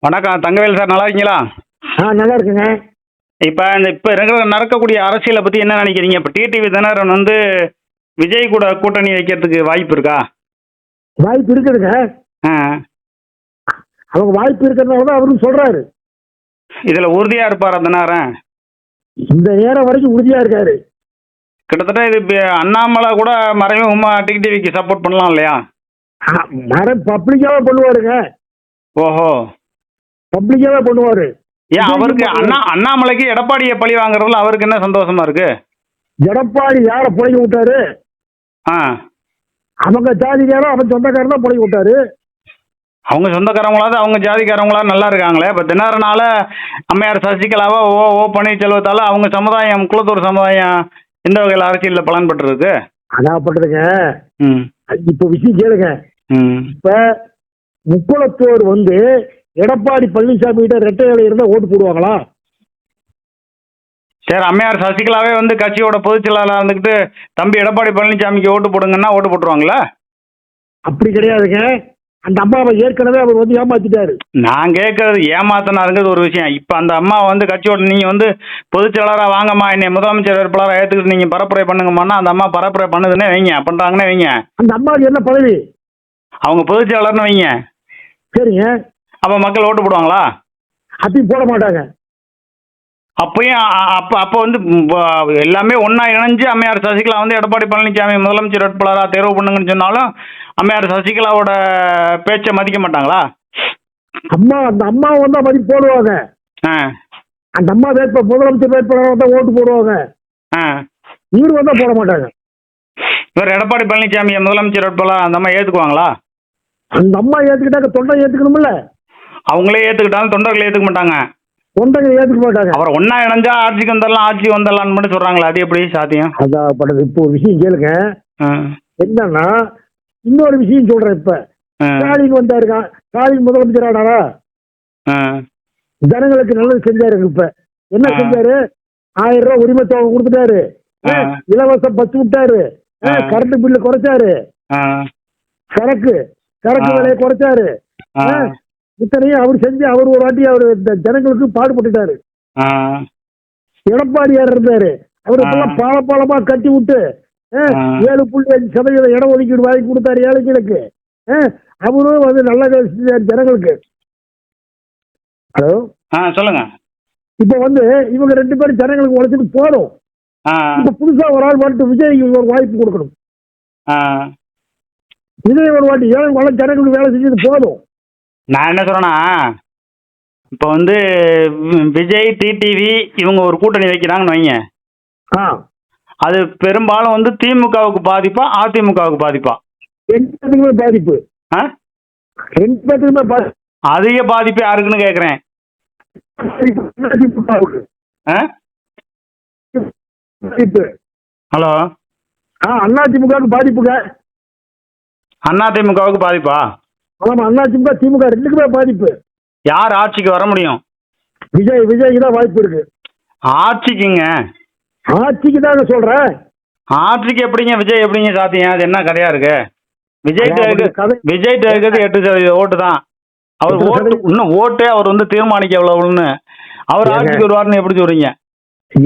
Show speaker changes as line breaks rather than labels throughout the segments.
வணக்கம் தங்கவேல் சார், நல்லா இருக்கீங்களா?
நல்லா இருக்குங்க.
இப்போ நடக்கக்கூடிய அரசியலை பற்றி என்ன நினைக்கிறீங்க? இப்போ டிடிவி தினகரன் வந்து விஜய் கூட கூட்டணி வைக்கிறதுக்கு வாய்ப்பு இருக்கா?
வாய்ப்பு இருக்குதுங்க.
ஆ,
அவங்க வாய்ப்பு இருக்கிறதுனால தான் அவரும் சொல்றாரு.
இதில் உறுதியாக இருப்பாரா தினகரன்?
இந்த நேரம் வரைக்கும் உறுதியா இருக்காரு.
கிட்டத்தட்ட இது அண்ணாமலை கூட மறைமுகமா டிடிவிக்கு சப்போர்ட் பண்ணலாம் இல்லையா?
பப்ளிக்காவே பண்ணுவாருங்க.
ஓஹோ.
பப்ளிக்காவே பண்ணுவாரு.
ஏன் அவருக்கு அண்ணாமலைக்கு எடப்பாடியை பழி வாங்குறதுல அவருக்கு என்ன சந்தோஷமா இருக்கு?
எடப்பாடி யார புழைக்க விட்டாரு?
ஆ,
அவங்க ஜாதிக்காரன் அவன் சொந்தக்காரன் தான் புழைக்க விட்டாரு.
அவங்க சொந்தக்காரங்களாவது அவங்க ஜாதிக்காரங்களாவது நல்லா இருக்காங்களே. இப்போ தினகரனால அம்மையார் சசிகலாவோ ஓ பன்னீர்செல்வத்தால அவங்க சமுதாயம், குளத்தூர் சமுதாயம் எந்த வகையில் அரசியலில் பலன் பெற்றிருக்கு?
அதாப்பட்டதுங்க.
ம்
இப்ப விஷயம் கேளுங்க.
ம்
இப்ப முக்குளத்தோர் எடப்பாடி பழனிசாமி கிட்ட ரெட்டை இலை இருந்தா ஓட்டு போடுவாங்களா?
சரி, அம்மையார் சசிகலாவே வந்து கட்சியோட பொதுச் செயலாளராக இருந்துக்கிட்டு தம்பி எடப்பாடி பழனிசாமிக்கு ஓட்டு போடுங்கன்னா ஓட்டு போட்டுருவாங்களா?
அப்படி கிடையாதுங்க. அந்த அம்மாவை ஏற்கனவே அவர் ஏமாத்திட்டாரு.
நான் கேட்கறது ஏமாத்தினாருங்கிறது ஒரு விஷயம். இப்போ அந்த அம்மா வந்து கட்சியோட நீங்கள் பொதுச் செயலாளராக வாங்கம்மா, என்னை முதலமைச்சர் வேட்பாளராக ஏற்றுக்கிட்டு நீங்கள் பரப்புரை பண்ணுங்கம்மான்னா அந்த அம்மா பரப்புரை பண்ணுதுன்னே வைங்க, பண்ணுறாங்கன்னே வைங்க.
அந்த அம்மாவுக்கு என்ன பதவி?
அவங்க பொதுச் செயலாளர்னு வைங்க.
சரிங்க.
அப்போ மக்கள் ஓட்டு போடுவாங்களா?
அப்பயும் போட மாட்டாங்க.
அப்பயும் அப்போ எல்லாமே ஒன்றா இணைஞ்சு அம்மையார் சசிகலா எடப்பாடி பழனிசாமி முதலமைச்சர் வேட்பாளராக தேர்வு பண்ணுங்கன்னு சொன்னாலும் அம்மையார் சசிகலாவோட பேச்சை மதிக்க மாட்டாங்களா?
அந்த அம்மா மதிப்பு போடுவாங்க. அந்த அம்மா முதலமைச்சர் வேட்பாளராக தான் ஓட்டு போடுவாங்க. இவரு போட மாட்டாங்க.
இவர் எடப்பாடி பழனிசாமி முதலமைச்சர் வேட்பாளர் அந்த அம்மா ஏற்றுக்குவாங்களா?
அந்த அம்மா ஏற்றுக்கிட்டாக்க தொண்டை ஏற்றுக்கணும்ல. அவங்களே
ஏற்றுக்கிட்டாலும் தொண்டர்களை ஏற்றுக்க மாட்டாங்க.
தொண்டர்கள் ஏற்றுக்க மாட்டாங்க.
அப்புறம் ஒன்னா இணைஞ்சா ஆட்சிக்கு வந்துடலாம்னு மட்டும் சொல்றாங்களா? அது எப்படி சாத்தியம்?
அதான் பட்டது. இப்போ ஒரு விஷயம் கேளுங்க. என்னன்னா இன்னொரு விஷயம் சொல்றேன். இப்ப ஸ்டாலின் வந்தாருங்க. ஸ்டாலின் முதலமைச்சர் ஆனாரா? ஜனங்களுக்கு நல்லது செஞ்சாரு. இப்ப என்ன செஞ்சாரு? 1000 ரூபாய் உரிமை தொகை கொடுத்துட்டாரு. இலவச பஸ் விட்டாரு. கரண்ட் பில்லு குறைச்சாரு. சரக்கு விலையை குறைச்சாரு. இத்தனையும் அவர் செஞ்சு அவர் ஒரு வாட்டி அவர் ஜனங்களுக்கு பாடுபட்டுட்டாரு. எடப்பாடியார் இருந்தாரு. அவருக்கெல்லாம் பாலமா கட்டி விட்டு 7.5% இட ஒதுக்கீடு வாங்கி கொடுத்தாரு ஏழைகளுக்கு. அவரும் நல்ல செஞ்சாரு ஜனங்களுக்கு. ஹலோ,
சொல்லுங்க.
இப்ப இவங்க 2 பேரும் ஜனங்களுக்கு உழைச்சிட்டு போதும். இப்ப புதுசா ஒரு ஆள் வந்துட்டு விஜய் ஒரு வாய்ப்பு கொடுக்கணும். விஜய் ஒரு வாட்டி ஏழை ஜனங்களுக்கு வேலை செஞ்சது போதும்.
நான் என்ன சொல்றேன்னா, இப்போ விஜய் டிடிவி இவங்க ஒரு கூட்டணி வைக்கிறாங்கன்னு வைங்க. அது பெரும்பாலும் திமுகவுக்கு பாதிப்பா அதிமுகவுக்கு பாதிப்பா?
2 பேருக்குமே பாதிப்பு. 2 பேருக்குமே
அதிக பாதிப்பு யாருக்குன்னு கேட்குறேன். ஹலோ,
அதிமுகவுக்கு பாதிப்புங்க.
அதிமுகவுக்கு பாதிப்பா?
ஆமா, அதிமுக திமுக 2க்குமே பாதிப்பு.
யார் ஆட்சிக்கு வர முடியும்?
விஜய்க்கு தான் வாய்ப்பு இருக்கு.
ஆட்சிக்குங்க?
ஆட்சிக்கு தாங்க சொல்றேன்.
ஆட்சிக்கு எப்படிங்க விஜய் எப்படிங்க சாத்தியம்? அது என்ன கதையா இருக்கு? விஜய் இருக்கிறது 8% ஓட்டு தான். அவர் ஓட்டு இன்னும் ஓட்டே அவர் தீர்மானிக்க எவ்வளவுன்னு. அவர் ஆட்சிக்கு வருவார்னு எப்படி சொல்றீங்க?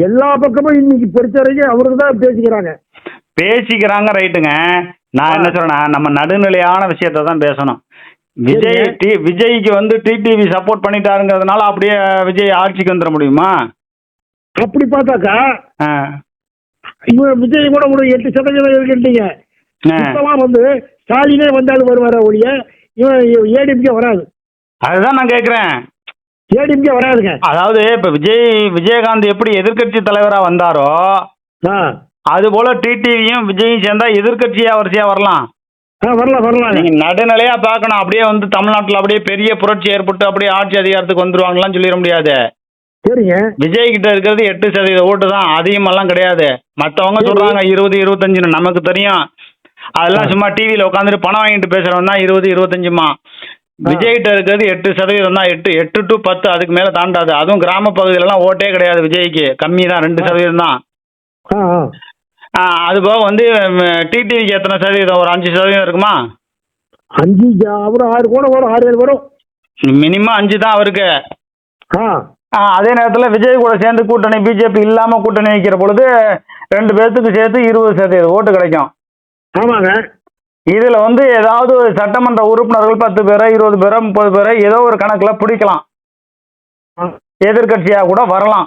எல்லா பக்கமும் இன்னைக்கு பொறுத்த வரைக்கும் அவருக்கு தான்
பேசிக்கிறாங்க. ரைட்டுங்க. நான் என்ன சொல்றேன்னா, நம்ம நடுநிலையான விஷயத்த தான் பேசணும். விஜய்க்கு டிடிவி சப்போர்ட் பண்ணிட்டாருங்கிறதுனால அப்படியே விஜய் ஆட்சிக்கு வந்துட முடியுமா?
அப்படி பார்த்தாக்கா இவன் விஜய் கூட ஒரு 8% இருக்குன்றீங்க. இப்பெல்லாம் ஸ்டாலினே வந்தாலும் வருவார ஒழிய இவன் ஏடிஎம்கே வராது.
அதுதான் நான் கேட்கிறேன்.
ஏடிஎம்கே வராதுங்க.
அதாவது இப்ப விஜயகாந்த் எப்படி எதிர்கட்சி தலைவரா வந்தாரோ அது போல டிடிவியும் விஜயும் சேர்ந்தா எதிர்கட்சியா வரிசையா வரலாம்.
வரலாம்.
நீங்க நடுநிலையா பார்க்கணும். அப்படியே தமிழ்நாட்டுல அப்படியே பெரிய புரட்சி ஏற்பட்டு அப்படியே ஆட்சி அதிகாரத்துக்கு வந்துருவாங்கலாம் சொல்லிட முடியாது.
சரிங்க.
விஜய் கிட்ட இருக்கிறது 8% ஓட்டு தான், அதிகமெல்லாம் கிடையாது. மற்றவங்க சொல்றாங்க 20-25. நமக்கு தெரியும். அதெல்லாம் சும்மா டிவியில உட்காந்துட்டு பணம் வாங்கிட்டு பேசுறவன் தான் 20-25மா. விஜய் கிட்ட இருக்கிறது 8% தான். 8 to 10, அதுக்கு மேல தாண்டாது. அதுவும் கிராம பகுதியிலலாம் ஓட்டே கிடையாது விஜய்க்கு, கம்மி தான், 2% தான். அது போக டிடிவிக்கு எத்தனை சதவீதம்? ஒரு 5% இருக்குமா?
5 ஒரு 6 கூட வரும், 6-7 வரும்.
மினிமம் 5 தான் அவருக்கு.
ஆ
அதே நேரத்தில் விஜய் கூட சேர்ந்து கூட்டணி பிஜேபி இல்லாமல் கூட்டணி வைக்கிற பொழுது 2 பேர்த்துக்கு சேர்த்து 20% ஓட்டு கிடைக்கும்.
ஆமாங்க.
இதில் வந்து ஏதாவது ஒரு சட்டமன்ற உறுப்பினர்கள் 10 பேரோ 20 பேரோ 30 பேரோ ஏதோ ஒரு கணக்கில் பிடிக்கலாம்.
ஆ
எதிர்கட்சியாக கூட வரலாம்.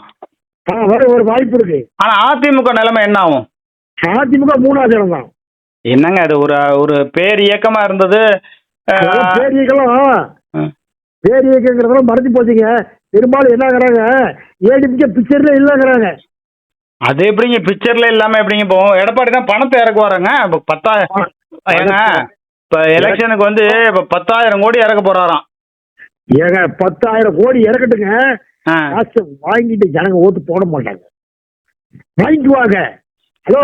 வர ஒரு வாய்ப்பு இருக்கு.
ஆனால் அதிமுக நிலைமை என்ன ஆகும்?
அதிமுக 3வது இடம் தான்.
என்னங்க அது ஒரு ஒரு பேர் இயக்கமாக இருந்தது.
பேர் இயக்கங்கிறதெல்லாம் மறைஞ்சு போச்சுங்க. பெரும்பாலும் என்னங்கிறாங்க, ஏடிபிகே பிக்சர்ல இல்லைங்கிறாங்க.
அது எப்படிங்க பிக்சர்ல இல்லாம எப்படிங்க போவோம்? எடப்பாடி தான் பணத்தை இறக்குவாருங்க. இப்போ 10,000 ஏங்க, இப்போ எலெக்ஷனுக்கு வந்து இப்போ 10,000 கோடி இறக்க போறாராம்.
ஏங்க 10,000 கோடி இறக்கட்டுங்க, காசு வாங்கிட்டு ஜனங்க ஓட்டு போட மாட்டாங்க, வாங்கிக்குவாங்க. ஹலோ,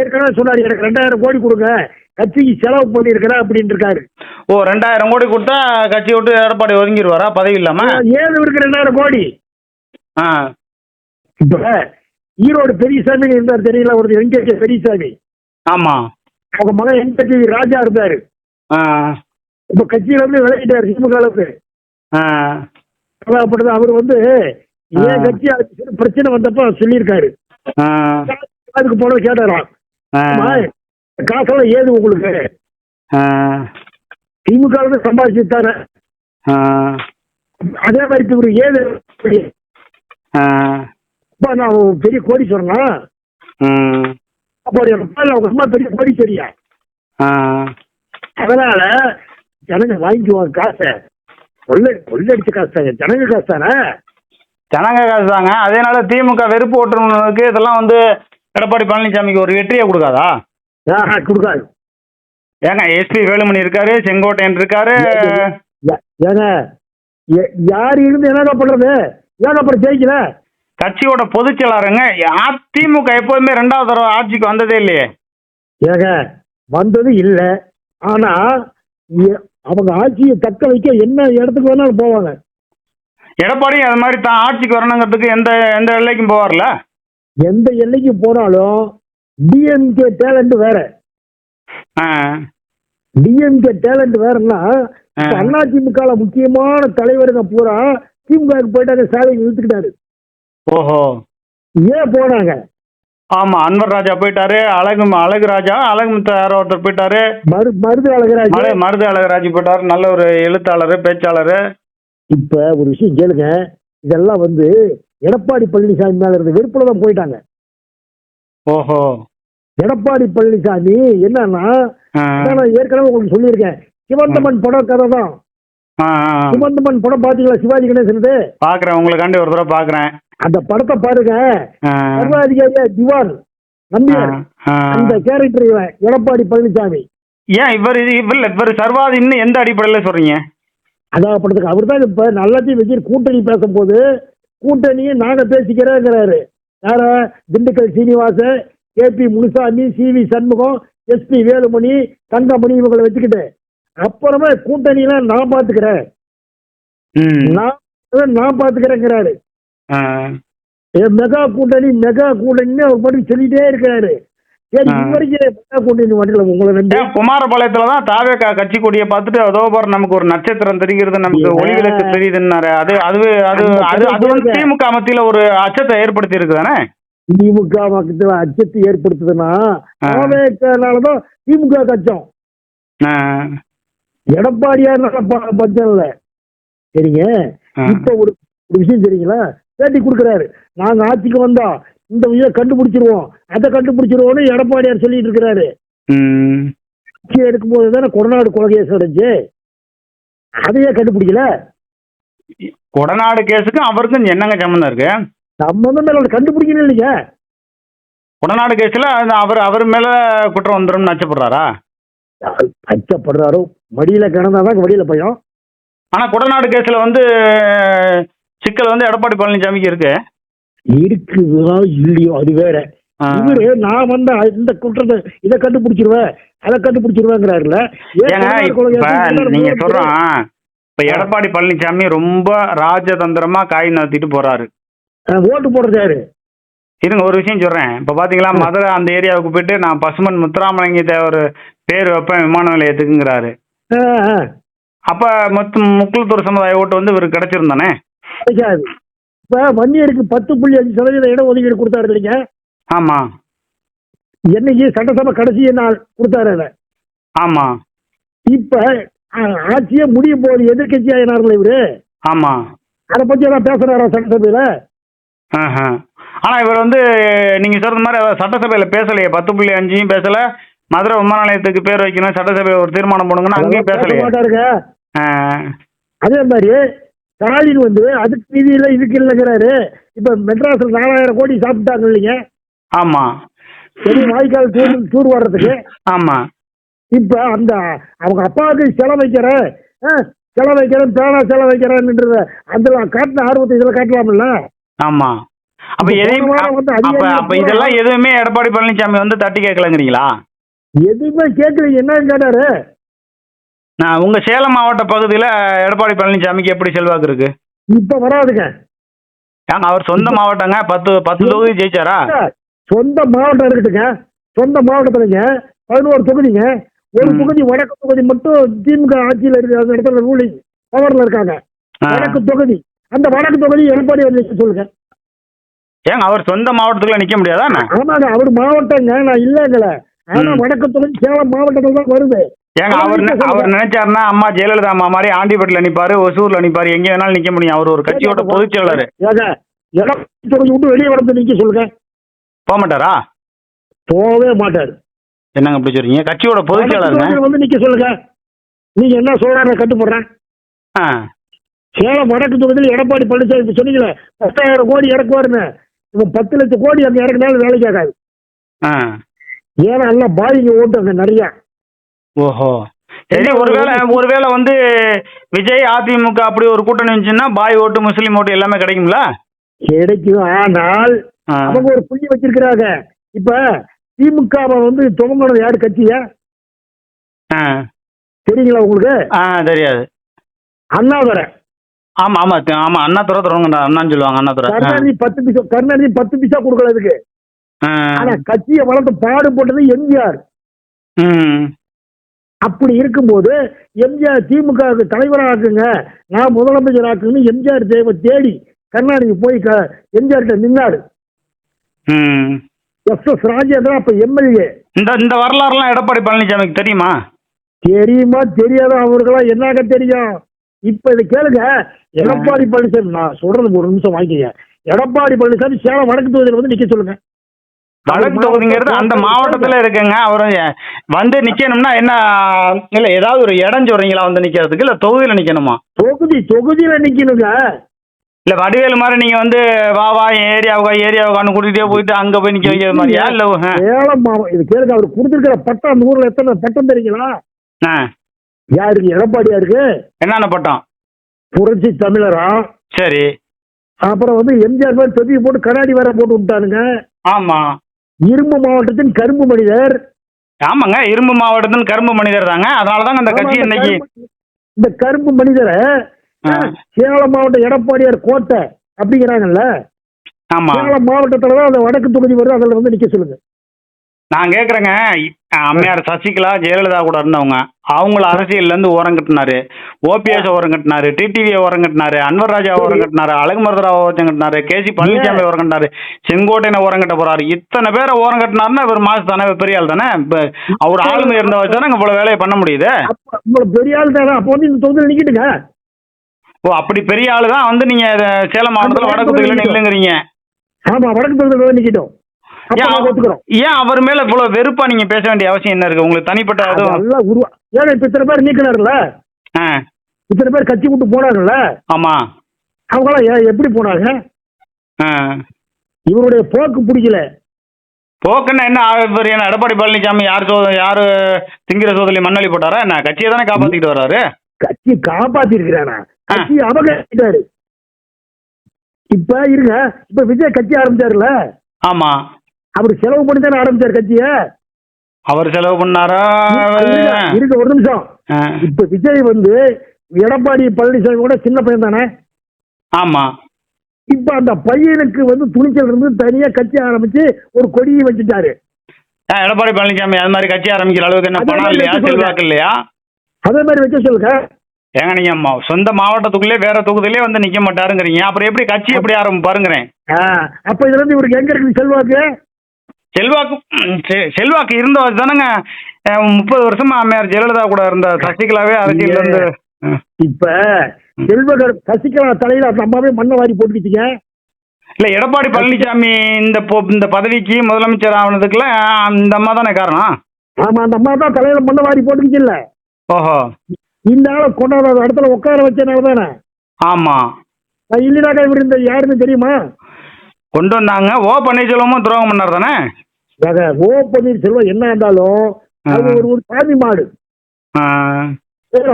ஏற்கனவே சொன்னாரு எனக்கு 2,000 கோடி கொடுங்க, கட்சிக்கு செலவு பண்ணிருக்கிறேன் அப்படின்னு இருக்காரு.
ஓ, 2,000 கோடி கொடுத்தா கட்சி விட்டு எடப்பாடி ஒதுங்கிடுவாரா பதவி இல்லாம?
ஏது இருக்கு 2,000 கோடி. இப்ப ஈரோடு பெரியசாமி இருந்தார் தெரியல, ஒரு என்கே பெரியசாமி.
ஆமா,
அவங்க மகன் என்கே ராஜா இருந்தாரு. இப்ப கட்சியில இருந்து விலகிட்டாரு திமுக அளவுக்கு. அவர் வந்து ஏன் கட்சி பிரச்சனை வந்தப்ப சொல்லியிருக்காரு. அதுக்கு போன கேட்டாராம், காசெல்லாம் ஏது உங்களுக்கு, திமுக சம்பாதிச்சுட்டாரு. அதே மாதிரி இவரு ஏது நான் பெரிய கோடீஸ்வரனா, அப்போ அவங்க அம்மா பெரிய கோடீஸ்வரியா, அதனால ஜனங்க வாங்கிக்குவாங்க காசை. கொள்ளடிச்ச காசு தாங்க, ஜனங்க காசு தானே,
ஜனங்க காசு தாங்க. அதனால திமுக வெறுப்பு ஓட்டுறவங்களுக்கு இதெல்லாம் வந்து எடப்பாடி பழனிசாமிக்கு ஒரு வெற்றியை கொடுக்காதா?
கொடுக்காது.
ஏங்க எஸ்பி வேலுமணி இருக்காரு, செங்கோட்டையன் இருக்காரு.
ஏங்க யார் இருந்து என்னடா பண்றது? ஏங்க அப்புறம் ஜெயிக்கல
கட்சியோட பொதுச் செயலாளருங்க. அதிமுக எப்போதுமே 2வது தடவை ஆட்சிக்கு வந்ததே இல்லையே.
ஏங்க வந்தது இல்லை, ஆனா அவங்க ஆட்சியை தக்க வைக்க என்ன இடத்துக்கு வேணாலும் போவாங்க.
எடப்பாடி அது மாதிரி தான் ஆட்சிக்கு வரணுங்கிறதுக்கு எந்த எந்த எல்லைக்கும் போவார்ல.
எந்த எல்லைக்கு போனாலும் டிஎம்கே டேலண்ட் வேற. டிஎம்கே டேலண்ட் வேறன்னா அதிமுக முக்கியமான தலைவருங்க பூரா திமுக போயிட்டாங்க, ஸ்டாலின் இழுத்துக்கிட்டாரு.
ஓஹோ,
ஏன் போனாங்க?
ஆமா, அன்வர் ராஜா போயிட்டாரு, அழகு ராஜா, யாரோ ஒருத்தர் போயிட்டாரு,
மருது
அழகராஜ் போயிட்டாரு, நல்ல ஒரு எழுத்தாளர் பேச்சாளர்.
இப்ப ஒரு விஷயம் கேளுங்க, இதெல்லாம் வந்து எடப்பாடி பழனிசாமி மேல இருந்த வெறுப்புல தான் போயிட்டாங்க.
ஓஹோ,
எடப்பாடி பழனிசாமி என்னன்னா, நான் ஏற்கனவே உங்களுக்கு சொல்லியிருக்கேன், சிவந்தமன் படம் கதை தான். சிவந்தமன் படம் பாத்தீங்களா? சிவாஜி கணேசன்
பாக்குறேன், உங்களுக்காண்டி ஒரு தடவை பாக்குறேன்.
அந்த படத்தை பாருங்க, சர்வாதிகாரியா திவான் நம்பியார் அந்த கேரக்டர் எடப்பாடி பழனிசாமி.
ஏன் இவர் சர்வாதி இன்னும் எந்த அடிப்படையில சொல்றீங்க?
அதான் படத்துக்கு அவர் தான் இப்ப நல்லத்தையும் வச்சு கூட்டணி பேசும்போது கூட்டணியை நாங்க பேசிக்கிறேங்கிறாரு. யார? Dindigul Srinivasa, KP Munusamy, CV Shanmugam, SP Velumani, Thangamani இவங்களை வச்சுக்கிட்டு அப்புறமே கூட்டணியெல்லாம் நான் பாத்துக்கிறேன், நான் பாத்துக்கிறேங்கிறாரு. மெகா கூட்டணி அவர் மட்டும் சொல்லிட்டே இருக்கிறாரு. சரி, இதுவரைக்கும் மெகா கூட்டணி வரல. உங்களை
குமாரபாளையத்துலதான் தாவேகா கட்சி கொடியை பார்த்துட்டு அதோ பாரு நமக்கு ஒரு நட்சத்திரம் தெரிகிறது, நமக்கு ஒளிவிளக்கு தெரியுதுன்னாரு. அது வந்து திமுக மத்தியில ஒரு அச்சத்தை ஏற்படுத்தி இருக்குதானே?
திமுக மத்தியில அச்சத்தை ஏற்படுத்துதுன்னா தாவேகானாலதான் திமுக கட்சம், எடப்பாடியார் பட்சம் இல்ல. சரிங்க, இப்ப ஒரு விஷயம் தெரியுங்களா? பேட்டி கொடுக்குறாரு, நாங்க ஆட்சிக்கு வந்தா இந்த இதை கண்டுபிடிச்சிருவோம், அதை கண்டுபிடிச்சிருவோம்னு எடப்பாடியார் சொல்லிட்டு இருக்கிறாரு. ஆட்சி எடுக்கும் போது தானே கொடநாடு கொலை நடந்துச்சு, அதையே கண்டுபிடிக்கல.
கொடநாடு கேஸுக்கும் அவருக்கும் என்னங்க சம்பந்தம் இருக்கு?
சம்பந்தம் கண்டுபிடிக்கணும் இல்லைங்க.
கொடநாடு கேஸ்ல அவர் மேல குற்றம் வந்துடும் அச்சப்படுறாரா?
அச்சப்படுறாரோ, மடியில கிடந்தாதான் வடியில பயம்.
ஆனா கொடநாடு கேஸ்ல வந்து சிக்கல் வந்து எடப்பாடி பழனிசாமிக்கு இருக்குதா
இல்லையோ அது வேற. இவரு நான் வந்த இந்த குற்றத்தை இதை கண்டுபிடிச்சிருவேன், அதை கண்டுபிடிச்சிருவேங்கிறாருல.
நீங்க சொல்றோம், இப்ப எடப்பாடி பழனிசாமி ரொம்ப ராஜதந்திரமா காய் நகர்த்திட்டு போறாரு,
ஓட்டு போடுறாரு.
இருங்க ஒரு விஷயம் சொல்றேன். இப்ப பாத்தீங்களா, மதுரை அந்த ஏரியாவுக்கு போயிட்டு நான் பசுமன் முத்துராமலிங்க தேவர் பேர் வைப்பேன் விமான நிலையத்துக்குங்கிறாரு. அப்ப மொத்தம் முக்குளத்தூர் சமுதாய ஓட்டு வந்து இவருக்கு கிடைச்சிருந்தானே.
கிடைக்காது. இப்ப வன்னியருக்கு 10.5% இடம் ஒதுக்கீடு கொடுத்தாரு இல்லைங்க.
ஆமா
என்னைக்கு சட்டசபை கடைசி நாள் கொடுத்தாரு அதை.
ஆமா
இப்ப ஆட்சியே முடிய போகுது, எதிர்கட்சி ஆயினார்கள் இவரு.
ஆமா
அதை பத்தி எல்லாம் பேசுறாரா சட்டசபையில?
ஆனா இவர் வந்து நீங்க சொல்ற மாதிரி சட்டசபையில பேசலையே, 10.5 பேசல. மதுரை விமான நிலையத்துக்கு பேர் வைக்கணும், சட்டசபை ஒரு தீர்மானம் போடுங்கன்னா அங்கேயும் பேசலையே.
மாட்டாருங்க.
ஆ,
அதே மாதிரி ஸ்டாலின் வந்து அதுக்கு நிதி இல்லை இதுக்கு இல்லைங்கிறாரு. இப்ப மெட்ராஸ்ல 4000 கோடி சாப்பிட்டாங்க இல்லைங்க.
ஆமா
பெரிய வாய்க்கால் டூர் வர்றதுக்கு.
ஆமா
இப்ப அந்த அவங்க அப்பாவுக்கு செலவைக்கிறேன் பேனா செலவைக்கிறேன்ன்றத அதுல காட்டின ஆர்வத்தை இதுல காட்டலாம்ல.
ஆமா அப்ப எதையும் அப்ப இதெல்லாம் எதுவுமே எடப்பாடி பழனிசாமி வந்து தட்டி கேட்கலங்கிறீங்களா?
எதுவுமே கேட்கல. என்னன்னு கேட்டாரு,
உங்க சேலம் மாவட்ட பகுதியில எடப்பாடி பழனிசாமிக்கு எப்படி செல்வாக்கு இருக்கு?
இப்ப வராதுங்க.
அவர் சொந்த மாவட்டங்க, 10 தொகுதி ஜெயிச்சாரா?
சொந்த மாவட்டம் இருக்கட்டுங்க. சொந்த மாவட்டத்துலங்க 11 தொகுதிங்க. ஒரு தொகுதி வடக்கு தொகுதி மட்டும் திமுக ஆட்சியில் இருக்கு, அந்த இடத்துல ரூலிங் பவர்ல இருக்காங்க. வடக்கு தொகுதி, அந்த வடக்கு தொகுதி எடப்பாடி வந்து சொல்லுங்க.
ஏங்க அவர் சொந்த மாவட்டத்துக்குள்ள நிக்க முடியாதா?
ஆமாங்க, அவர் மாவட்டங்க, நான் இல்லைங்கள. ஆனா வடக்கு தொகுதி சேலம் மாவட்டத்துல தான் வருது.
ஏங்க அவர் நினைச்சாருன்னா அம்மா ஜெயலலிதா அம்மா மாதிரி ஆண்டிப்பட்டில நிப்பாரு, ஒசூர்ல நிப்பாரு, எங்க வேணாலும் நிக்க முடியும். அவர் ஒரு கட்சியோட பொதுச் செயலாளர்.
எடப்பாடி தொகுதி விட்டு வெளியே வரது நிக்க சொல்லுங்க. போக
மாட்டாரா?
போகவே மாட்டாரு.
என்னங்க அப்படி சொல்றீங்க? கட்சியோட பொதுச் செயலாளர் வந்து
நிக்க சொல்லுங்க. நீங்க என்ன சொல்றாரு கட்டுப்படுறேன். சேலம் வடக்கு தொகுதியில் எடப்பாடி பழனிசாமி சொன்னீங்களே 10,000 கோடி இறக்குவாருன்னு, இப்ப 10 லட்சம் கோடி அங்க இறக்குனாலும் வேலைக்கு ஆகாது. ஏன்னா எல்லாம் பாதிங்க ஓட்டு அங்க நிறைய.
ஓஹோ சரி, ஒருவேளை வந்து விஜய் அதிமுக அப்படி ஒரு கூட்டணி இருந்துச்சுன்னா பாய் ஓட்டு முஸ்லீம் ஓட்டு எல்லாமே கிடைக்கும்ல? கிடைக்கும்.
ஆனால் அவங்க ஒரு புள்ளி வச்சிருக்கிறாங்க. இப்ப திமுக வந்து துவங்கணும் யாரு கட்சியா தெரியுங்களா உங்களுக்கு?
தெரியாது.
அண்ணாதுரை.
ஆமா ஆமா ஆமா அண்ணாதுரை தொடங்க அண்ணான்னு சொல்லுவாங்க. அண்ணாதுரை
கருணாநிதி 10 பைசா கொடுக்கல இதுக்கு. ஆனா கட்சியை வளர்த்து பாடுபட்டது எம்ஜிஆர். அப்படி இருக்கும்போது எம்ஜிஆர் திமுக தலைவராக்குங்க, நான் முதலமைச்சர் ஆக்குன்னு எம்ஜிஆர் தேடி கருணாநிதி போய் எம்ஜிஆர் கிட்ட நின்னாரு. எஸ் ராஜேந்திரன் அப்ப எம்எல்ஏ.
இந்த வரலாறுலாம் எடப்பாடி பழனிசாமிக்கு தெரியுமா?
தெரியாத அவர்களாம் என்னங்க தெரியும். இப்ப இதை கேளுங்க. எடப்பாடி பழனிசாமி, நான் சொல்றது ஒரு நிமிஷம் வாங்கிக்கங்க. எடப்பாடி பழனிசாமி சேலம் வடக்கு தொகுதியில் வந்து நிக்க சொல்லுங்க.
வடக்கு தொகுதிங்கிறது அந்த மாவட்டத்துல இருக்குங்க. அவரு வந்து நிக்கணும்னா என்ன இல்ல ஏதாவது ஒரு இடம் சொல்றீங்களா வந்து நிக்கிறதுக்கு, இல்ல தொகுதியில நிக்கணுமா?
தொகுதியில நிக்கணுங்க.
இல்ல வடிவேலு மாதிரி நீங்க வந்து வா ஏரியாவுக்கான்னு கூட்டிகிட்டே போயிட்டு அங்க போய் நிக்க வைக்கிற மாதிரியா? இல்ல
சேலம் மாவட்டம் இது கேளுங்க. அவர் கொடுத்துருக்கிற பட்டம் அந்த ஊர்ல எத்தனை பட்டம் தெரியுங்களா? யாருக்கு? எடப்பாடியாருக்கு. என்னென்ன பட்டம்? புரட்சி தமிழரா. சரி. அப்புறம் வந்து எம்ஜிஆர் மாதிரி தொகுதி போட்டு கண்ணாடி வேற போட்டு விட்டானுங்க. ஆமா. இரும்பு மாவட்டத்தின் கரும்பு மனிதர். ஆமாங்க, இரும்பு மாவட்டத்தின் கரும்பு மனிதர் தாங்க. அதனாலதாங்க அந்த கட்சி இன்னைக்கு இந்த கரும்பு மனிதரை சேலம் மாவட்டம் எடப்பாடியார் கோட்டை அப்படிங்கிறாங்கல்ல. ஆமா, சேலம் மாவட்டத்துலதான் அந்த வடக்கு தொகுதி வரும். அதுல வந்து நிக்க சொல்லுங்க. நான் கேக்குறேங்க, அம்மையார் சசிகலா ஜெயலலிதா கூட இருந்தவங்க, அவங்கள அரசியல்ல இருந்து ஓரம் கட்டினாரு. ஓபிஎஸ் ஓரம் கட்டினாரு, டிடிவி ஓரம் கட்டினாரு, அன்வர் ராஜா ஓரம் கட்டினாரு, அழகுமருதராவ் ஓரம் கட்டினாரு, கேசி பழனிசாமி ஓரம் கட்டினாரு, செங்கோட்டையனை ஓரம் கட்ட போறாரு. இத்தனை பேரை ஓரம் கட்டினாருன்னா இவர் மாசு தானே, பெரிய ஆள் தானே. அவர் ஆளுமை இருந்த வச்சு தானே இவ்வளவு வேலையை பண்ண முடியுது. பெரிய ஆள் தானே. அப்போ வந்து இந்த தொகுதியில் நிக்கிட்டுங்க. ஓ, அப்படி பெரிய ஆளு தான் வந்து நீங்க சேலம் மாவட்டத்தில் வடக்கு தொகுதியில் நில்லுங்கிறீங்க. ஆமா, வடக்கு தொகுதியில் நிக்கிட்டோம். ஏன் அவர் மேல இவ்வளவு வெறுப்பா நீங்க பேச வேண்டிய அவசியம் என்ன இருக்கு? உங்களுக்கு தனிப்பட்ட ஏன்னா இப்ப இத்தனை பேர் நீக்கினார்ல, இத்தனை பேர் கட்சி விட்டு போனாங்கல்ல. ஆமா, அவங்களாம் எப்படி போனாங்க? இவருடைய போக்கு பிடிக்கல. போக்குன்னா என்ன? எடப்பாடி பழனிசாமி யாரு திங்கிற சோதனை மண்ணலி போட்டாரா என்ன? கட்சியை தானே காப்பாத்திட்டு வர்றாரு. கட்சி காப்பாத்தி இருக்கிறானா? கட்சி அபகரிச்சிட்டாரு. இப்ப இருங்க, இப்ப விஜய் கட்சி ஆரம்பிச்சாருல. ஆமா, அவர் செலவு பண்ணி தானே ஆரம்பிச்சார் கட்சிய. அவர் செலவு பண்ணாரா? இருக்கு ஒரு நிமிஷம். இப்ப விஜய் வந்து எடப்பாடி பழனிசாமி கூட சின்ன பையன் தானே. ஆமா, இப்ப அந்த பையனுக்கு வந்து துணிச்சல் இருந்து தனியா கட்சி ஆரம்பிச்சு ஒரு கொடியை வச்சுட்டாரு. எடப்பாடி பழனிசாமி அது மாதிரி கட்சி ஆரம்பிக்கிற அளவுக்கு என்ன பணம் இல்லையா, செல்வாக்கு இல்லையா? அதே மாதிரி வைக்க சொல்லுங்க.
ஏங்க நீங்க சொந்த மாவட்டத்துக்குள்ளே வேற தொகுதியிலே வந்து நிக்க மாட்டாருங்கிறீங்க, அப்புறம் எப்படி கட்சி எப்படி ஆரம்பிப்பாருங்கிறேன்.
அப்ப இதுல இருந்து இவருக்கு எங்க இருக்கு செல்வாக்கு?
செல்வாக்கு செல்வாக்கு இருந்த தானேங்க 30 வருஷமா அம்மையார் ஜெயலலிதா கூட இருந்த சசிகலாவே அரசியல் வந்து.
இப்ப செல்வகர் சசிகலா தலையில அந்த அம்மாவே மண்ணை வாரி போட்டுக்கிட்டீங்க.
இல்ல எடப்பாடி பழனிசாமி இந்த பதவிக்கு முதலமைச்சர் ஆனதுக்குள்ள அந்த அம்மா தானே காரணம்.
ஆமா, அந்த அம்மா தான் தலையில மண்ணை வாரி போட்டுக்கிச்சுல்ல.
ஓஹோ.
இந்த ஆளை கொண்டாட இடத்துல உட்கார வச்சனால தானே.
ஆமா.
இல்லைனாக்கா இவர் இந்த யாருன்னு தெரியுமா?
கொண்டு வந்தாங்க. ஓ பன்னீர்செல்வமும் துரோகம் பண்ணார் தானே.
ஓ பன்னீர்செல்வம் என்ன இருந்தாலும் அது ஒரு சாமி மாடு.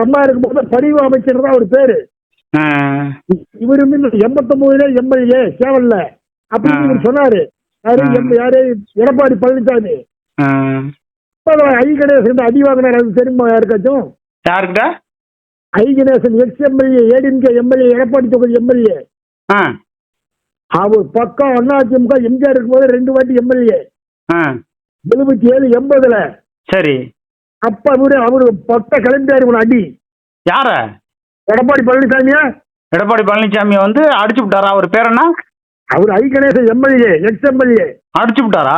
அம்மா இருக்கும்போது பதிவு அமைச்சர் தான் அவர் பேரு. இவர் வந்து 89 எம்எல்ஏ சேவல்ல அப்படின்னு இவர் சொன்னாரு. யாரு? எடப்பாடி பழனிசாமி. ஐ கணேசன் அடி வாங்கினார், அது தெரியுமா யாருக்காச்சும்?
யாருக்கிட்ட?
I Ganesan ex MLA, ADMK MLA, Edappadi தொகுதி எம்எல்ஏ. அவர் பக்கம் அதிமுக எம்ஜிஆர் இருக்கும்போது 2 வாட்டி எம்எல்ஏ. 77 80ல.
சரி.
அப்ப அவரு பக்க கிளம்பியாரு அடி.
யார?
எடப்பாடி பழனிசாமியா?
எடப்பாடி பழனிசாமி வந்து அடிச்சு விட்டாரா? அவர் பேர் என்ன?
அவர் ஐ கணேசன் எம்எல்ஏ, எக்ஸ் எம்எல்ஏ.
அடிச்சு விட்டாரா?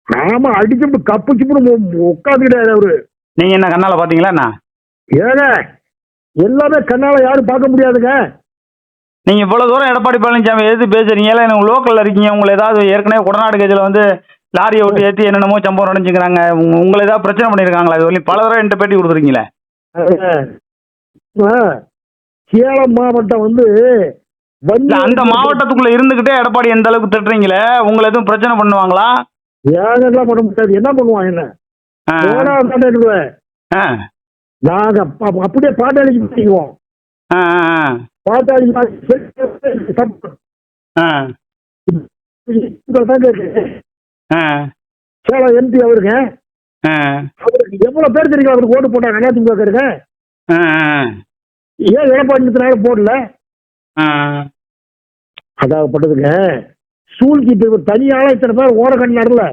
ஆமா,
அடிச்சு கப்புச்சு உட்காந்துக்கிட்டாரு அவரு.
நீங்க என்ன கண்ணால பாத்தீங்களா என்ன?
ஏங்க எல்லாமே கண்ணால யாரும் பார்க்க முடியாதுங்க.
நீங்க இவ்வளவு தூரம் எடப்பாடி பழனிசாமி எதிர்த்து பேசுறீங்க, எனக்கு லோக்கல்ல இருக்கீங்க. உங்களை ஏதாவது ஏற்கனவே கொடநாடு கேஜில வந்து லாரியை விட்டு ஏற்றி என்னென்னமோ சம்பவம் நடந்துக்கிறாங்க, உங்களை ஏதாவது பிரச்சனை பண்ணியிருக்காங்களா? இது வரையும் பல தடவை என்கிட்ட பேட்டி கொடுத்துருக்கீங்களே.
சேலம் மாவட்டம் வந்து
அந்த மாவட்டத்துக்குள்ள இருந்துகிட்டே எடப்பாடி எந்த அளவுக்கு திட்டுறீங்களே, உங்களை எதுவும் பிரச்சனை பண்ணுவாங்களா?
ஏகெல்லாம் பண்ண முடியாது. என்ன பண்ணுவாங்க? என்ன நாங்க அப்படியே பாட்டாளிக்கு பண்ணிக்குவோம். பாட்டாளி சேலம் எம்பி அவருங்க. அவருக்கு எவ்வளவு பேர் தெரியும் அவருக்கு ஓட்டு போட்டாங்க அதிமுக இருக்க. ஏன் எடப்பாடி போடல? அதாகப்பட்டதுங்க சூழ்கிட்டு தனியால இத்தனை பேர் ஓர கட்டினார்ல.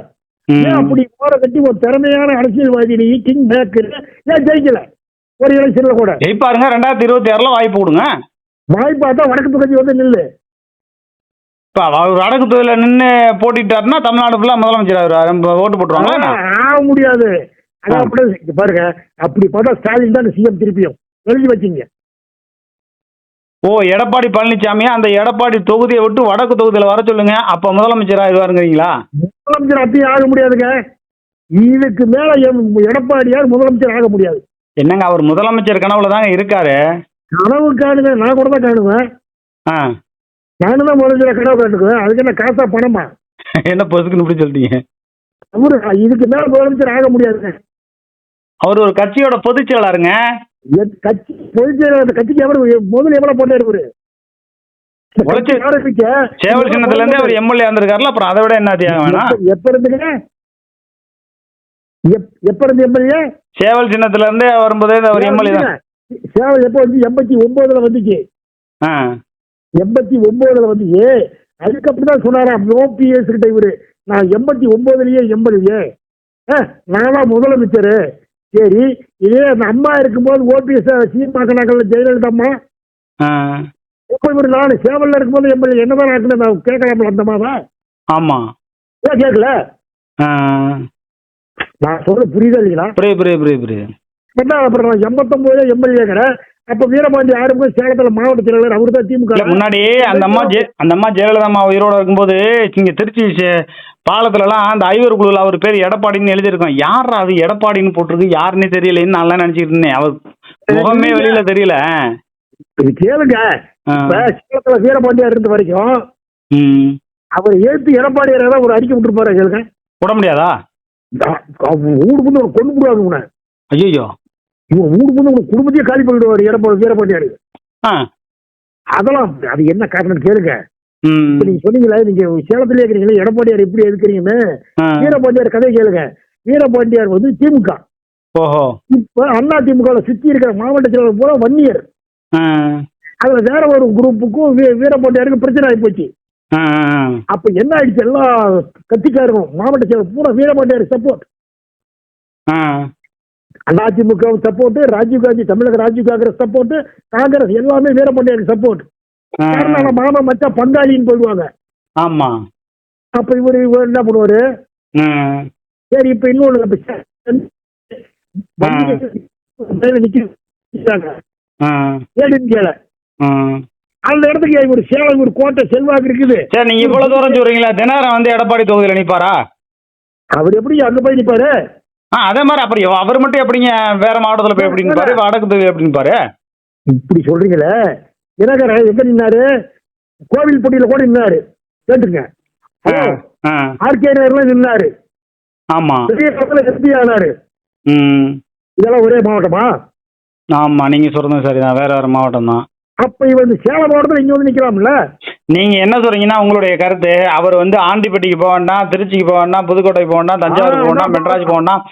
ஏன் அப்படி ஓர கட்டி ஒரு திறமையான அரசியல்வாதி கிங் மேக்கர் ஏன் ஜெயிக்கல? ஒரு எலெக்ஷன்ல கூட
ஜெயிப்பாருங்க. 2026 வாய்ப்பு கொடுங்க.
வாய்ப்பா தான் வடக்கு தொகுதி வந்து நில்லு.
அவர் வடக்கு தொகுதியில நின்று போட்டிட்டாருன்னா தமிழ்நாடு ஃபுல்லா முதலமைச்சர் ஓட்டு போட்டுருவாங்க.
ஆக முடியாது. பாருங்க, அப்படி பார்த்தா ஸ்டாலின் தான் சிஎம் திருப்பியும் எழுதி வச்சிங்க.
ஓ, எடப்பாடி பழனிசாமியா அந்த எடப்பாடி தொகுதியை விட்டு வடக்கு தொகுதியில வர சொல்லுங்க, அப்ப முதலமைச்சர் ஆயிடுவாருங்கிறீங்களா?
முதலமைச்சர் அப்பயும் ஆக முடியாதுங்க. இதுக்கு மேல எடப்பாடியார் முதலமைச்சர் ஆக முடியாது.
என்னங்க அவர் முதலமைச்சர் கனவுல தாங்க இருக்காரு.
கனவு காணுங்க, நான் கூட தான் காணுவேன். நானும் தான் முதலமைச்சர் கனவு காட்டுக்குவேன். அதுக்கு என்ன காசா பணமா?
என்ன பொசுக்குன்னு இப்படி சொல்லிட்டீங்க?
அவரு இதுக்கு மேல முதலமைச்சர் ஆக முடியாதுங்க.
அவர் ஒரு கட்சியோட பொதுச் செயலாளருங்க.
கட்சி பொதுச் செயலாளர் கட்சிக்கு எவ்வளவு முதல்ல எவ்வளவு போட்டாரு?
சேவல் சின்னத்துல இருந்தே அவர் எம்எல்ஏ இருந்திருக்காருல, அப்புறம் அதை விட என்ன வேணும்?
எப்ப இருந்துங்க? எப்ப இருந்து எம்எல்ஏ?
சேவல் சின்னத்துல இருந்தே வரும்போதே அவர் எம்எல்ஏ தான்.
சேவல் எப்ப வந்து 89ல வந்துச்சு. 89ல வந்துச்சு. அதுக்கு அப்படிதான் சொன்னாராம் ஓபிஎஸ் கிட்ட இவரு, நான் 89லயே எம்எல்ஏ, நானா முதலமைச்சர். சரி, இதே அந்த அம்மா இருக்கும்போது ஓபிஎஸ் சீமாக்கனாக்கள்ல ஜெயலலிதா அம்மா, இப்ப இவரு நான் சேவல்ல இருக்கும்போது எம்எல்ஏ என்னதான் ஆக்குன்னு நான் கேட்கலாம்ல அந்த அம்மாவா?
ஆமா,
ஏன் கேட்கல? நான் சொல்ல புரியுதா இல்லைங்களா?
புரியுது.
அப்புறம் 89 எம்எல்ஏங்கிற அப்ப வீரபாண்டி ஆரம்பம் சேலத்துல மாவட்ட செயலாளர் அவரு தான் திமுக.
முன்னாடி அந்த அம்மா ஜெயலலிதா அம்மா உயிரோட இருக்கும்போது இங்க திருச்சி பாலத்துல எல்லாம் அந்த ஐவர் குழுல அவர் பேர் எடப்பாடின்னு எழுதியிருக்கோம். யார் அது எடப்பாடின்னு போட்டிருக்கு, யாருன்னே தெரியலன்னு நல்லா நினைச்சிட்டு இருந்தேன். அவர் முகமே வெளியில தெரியல.
இது கேளுங்க, சேலத்துல வீரபாண்டியார் இருந்த வரைக்கும் அவர் எழுத்து எடப்பாடியார ஒரு அறிக்கை விட்டுருப்பாரு. கேளுங்க,
விட முடியாதா?
ஊடு வந்து கொண்டு போடுவாங்க உன.
ஐயோ,
இவன் ஊடு வந்து உங்க குடும்பத்தையே காலி பண்ணிடுவாரு எடப்பாடி வீரபாண்டியாரு. அதெல்லாம் அது என்ன காரணம் கேளுங்க. நீங்க சொன்னீங்களா, நீங்க சேலத்துல இருக்கிறீங்களா எடப்பாடியார் எப்படி எதுக்குறீங்கன்னு, வீரபாண்டியார் கதை கேளுங்க. வீரபாண்டியார் வந்து திமுக. இப்ப அண்ணா திமுக சுத்தி இருக்கிற மாவட்ட செயலாளர் பூரா வன்னியர். அதுல வேற ஒரு குரூப்புக்கும் வீரபாண்டியாருக்கு பிரச்சனை ஆகி போச்சு. அப்ப என்ன ஆயிடுச்சு, எல்லா கட்சிக்காரரும் மாவட்ட செயலர் பூரா வீரபாண்டியார் சப்போர்ட். அதிமுக சப்போர்ட், ராஜீவ்காந்தி தமிழக ராஜீவ் காங்கிரஸ் சப்போர்ட், காங்கிரஸ் எல்லாமே வீரபாண்டியனுக்கு சப்போர்ட். காரணம் மாமா மச்சா பங்காளின்னு போயிடுவாங்க.
ஆமா.
அப்ப இவர் என்ன பண்ணுவாரு? சரி இப்ப இன்னொன்னு நிக்கிறாங்க அந்த இடத்துக்கு ஒரு சேலம் ஒரு கோட்டை செல்வாக்கு இருக்குது.
சரி, நீங்க இவ்வளவு தூரம் சொல்றீங்களா, தினகரன் வந்து எடப்பாடி தொகுதியில நிப்பாரா?
அவர் எப்படி அங்க போய் நிப்பாரு?
அதே மாதிரி அப்புறம் அவர் மட்டும் எப்படிங்க வேற மாவட்டத்துல போய் எப்படி நிப்பாரு, வடக்கு தொகுதி எப்படி நிப்பாரு?
இப்படி சொல்றீங்களே. தினகரன் எங்க நின்னாரு? கோவில்பட்டியில கூட நின்னாரு. கேட்டுங்க. ஆர்கே நகர்ல நின்னாரு.
ஆமா.
பெரிய எம்பி ஆனாரு. இதெல்லாம் ஒரே மாவட்டமா?
ஆமா, நீங்க சொல்றது சரிதான், வேற வேற மாவட்டம் தான்.
அப்ப இவன் சேலம் மாவட்டத்தில் இங்க வந்து நிக்கலாம்ல? நீங்க
என்ன சொல்றீங்கன்னா, உங்களுடைய கருத்து அவர் வந்து ஆண்டிப்பட்டிக்கு போக வேண்டாம், திருச்சிக்கு போக வேண்டாம், புதுக்கோட்டைக்கு போக வேண்டாம், தஞ்சாவூர் போக வேண்டாம், மெட்ராஸ் போக வேண்டாம்,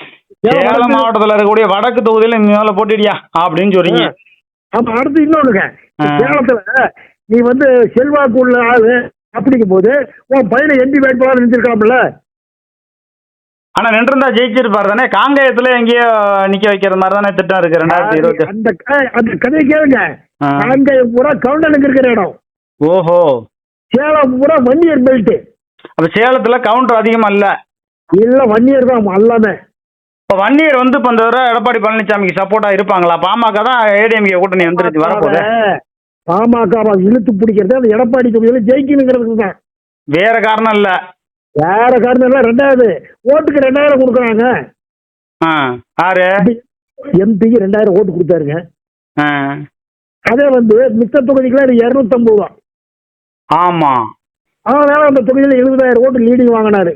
சேலம் மாவட்டத்தில் இருக்கக்கூடிய வடக்கு தொகுதியில மேல போட்டிடியா அப்படின்னு சொல்றீங்க.
ஆமா. அடுத்து இன்னொன்னுங்க, சேலத்துல நீ வந்து செல்வாக்கு உள்ள ஆளு அப்படிங்கும் போது உன் பையனை எம்பி வேட்பாளர் நினைச்சிருக்கலாம்ல?
ஆனா நின்றுந்தா ஜெயிச்சிருப்பாரு தானே. காங்கேயத்துல எங்கேயோ நிக்க வைக்கிற மாதிரி தானே திட்டம் இருக்கு 2020.
அந்த கதையை கேளுங்க. காங்கேயம் பூரா கவுண்டனுக்கு இருக்கிற இடம்.
ஓஹோ.
சேலம் பூரா வன்னியர் பெல்ட்.
அப்ப சேலத்துல கவுண்டர் அதிகமா இல்ல
வன்னியர் தான் எல்லாமே.
இப்ப வன்னியர் வந்து இப்ப இந்த தடவை எடப்பாடி பழனிசாமிக்கு சப்போர்ட்டா இருப்பாங்களா? பாமக தான் ஏடிஎம்கே கூட்டணி வந்துருச்சு வரப்போது.
பாமக இழுத்து பிடிக்கிறது அந்த எடப்பாடி தொகுதியில ஜெயிக்கணுங்கிறது தான்,
வேற காரணம் இல்ல.
வேற காரணம் இல்ல. 2000 ஓட்டுக்கு 2000 கொடுக்குறாங்க.
யாரு?
எம்பிக்கு 2000 ஓட்டு கொடுத்தாருங்க. அதே வந்து மித்த தொகுதிக்குலாம் 250 ரூபா.
ஆமா.
அதனால அந்த தொகுதியில 70,000 ஓட்டு லீடிங் வாங்கினாரு.